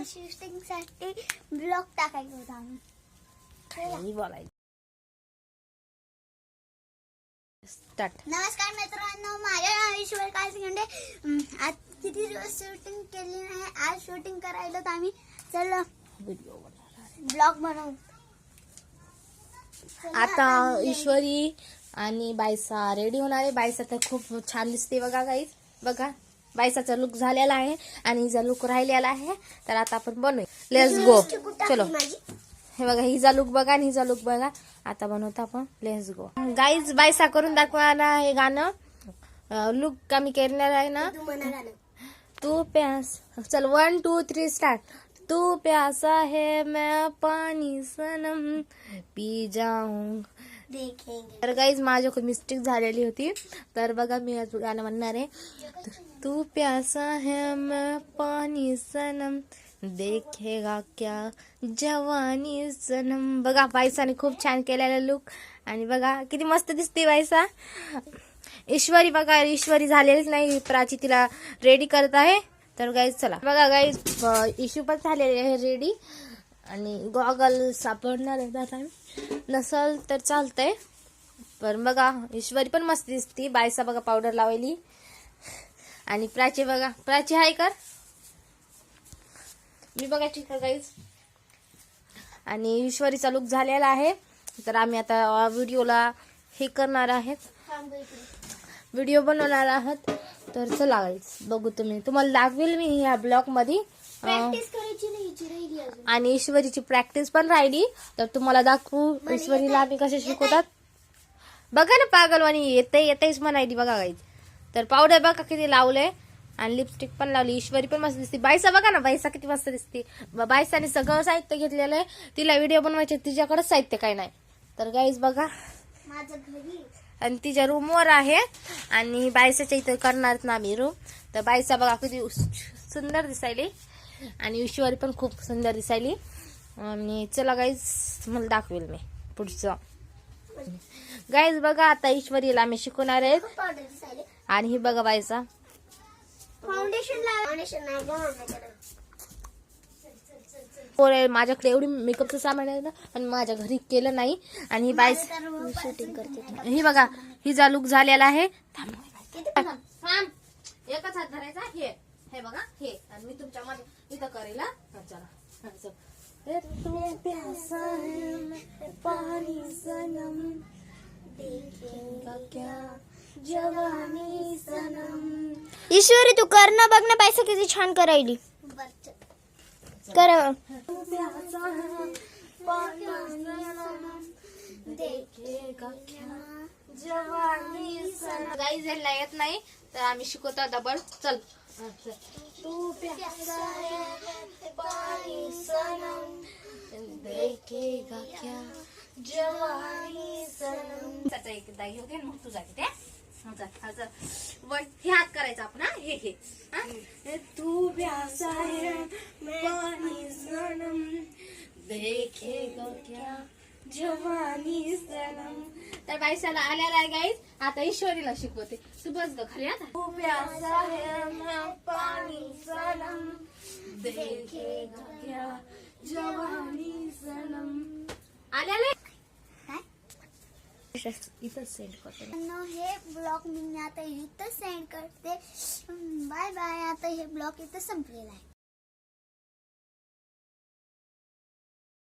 Shooting साठी blog टाकायचा होता आम्ही बोलायचं स्टार्ट. नमस्कार मित्रांनो, माझे नाव ईश्वर कालसिंगंडे. आज किती दिवस शूटिंग केली नाही, आज शूटिंग करायला तर आम्ही चला व्हिडिओ ब्लॉग बनवू. आता ईश्वरी आणि बायसा रेडी होणार आहे. बायसा तर खूप छान दिसते बघा गाईज. बघा बायसाचा लुक झालेला आहे आणि हिचा लुक राहिलेला आहे. तर आता आपण बनवूया. Let's go. चलो. हे बघा हिचा लुक बघा आणि हिचा लुक बघा. आता बनवतो आपण. Let's go. गाईज बायसा करून दाखवणार हे गाणं. लुक आम्ही करणार आहे ना. तू प्यास. चल 1 2 3 स्टार्ट. तू प्यासा है मैं पानी सनम पी जाऊं. तर गाईज माझ्याकडून मिस्टेक झालेली होती. तर बघा मी आज गाणं म्हणणार आहे. तू प्यासा है मैं पानी सनम देखेगा क्या जवानी सनम. बघा बायसाने खूप छान केलेला लुक आणि बघा किती मस्त दिसते बायसा. ईश्वरी बघा ईश्वरी झालेलीच नाही. प्राची तिला रेडी करत आहे. तर गाईज चला बघा गाईज इशू पण झालेले आहे रेडी आणि गॉगल सापडणार आहे. नसल तर चालतंय. पण बघा ईश्वरी पण मस्त दिसती. बायसा बघा पावडर लावली आणि प्राची बघा प्राची हाय कर मी बघा ठीक आहे गाईज. आणि ईश्वरीचा लुक झालेला आहे. तर आम्ही आता व्हिडिओला हे करणार आहेत, व्हिडिओ बनवणार आहात. तर चला गाईज बघू. तुम्हाला दाखवेल मी या ब्लॉग मध्ये. प्रॅक्टिस करायची नाही आणि ईश्वरीची प्रॅक्टिस पण राहिली. तर तुम्हाला दाखवू ईश्वरीला आम्ही कसे शिकवतात. बघा ना पागलवाणी येतेच म्हणायची बघा गाईज. तर पावडर बघा किती लावले आणि लिपस्टिक पण लावली. ईश्वरी पण मस्त दिसते. बायसा बघा ना बायसा किती मस्त दिसते. बायसाने सगळं साहित्य घेतलेलं आहे. तिला व्हिडिओ बनवायचे तिच्याकडे साहित्य काय नाही. तर गाईज बघा माझं घरी आणि तिच्या रूमवर आहे आणि बायसाच्या इथं करणार ना आम्ही रूम. तर बायसा बघा किती सुंदर दिसायली आणि ईश्वरी पण खूप सुंदर दिसायली. आणि चला गाईज मला दाखवेल मी पुढचं. गाईज बघा आता ईश्वरीला आम्ही शिकवणार आहेत. पावडर दिसायले आणि ही बघा बायसा फाउंडेशन माझ्याकडे एवढी मेकअपचं सामान आहे ना पण माझ्या घरी केलं नाही. आणि ही बायस शूटिंग करते. ही बघा हिचा लुक झालेला आहे. एकच हात धरायचा. हे बघा हे आणि मी तुमच्या मध्ये इथं करेल. चला तू प्यासा है पानी सनम देखेगा क्या जवानी सनम. ईश्वरी तू कर ना, बघ ना बायसा किती छान करायली. कर देखेगा क्या जवानी सनम. गाईज ह्याला येत नाही तर आम्ही शिकवतो डबल. चल तू प्यासा है पानी सनम देखेगा क्या जवानी सनम. त्याचा एकदा घेऊ दे मग तुझा किती हे हात करायचा आपण. हे तू प्यासा है पानी सनम देखेगा क्या जवानी सनम. तर बायसाला आल्याला आहे गाईज. आता ईश्वरीला शिकवते. तू बस ग खाली. आता तू प्यासा है पानी सनम देखेगा क्या जवानी सनम. आल्याला इथं सेंड करते. हे ब्लॉग मी आता इथं सेंड करते. Bye bye. आता हे ब्लॉग इथं संपलेला आहे.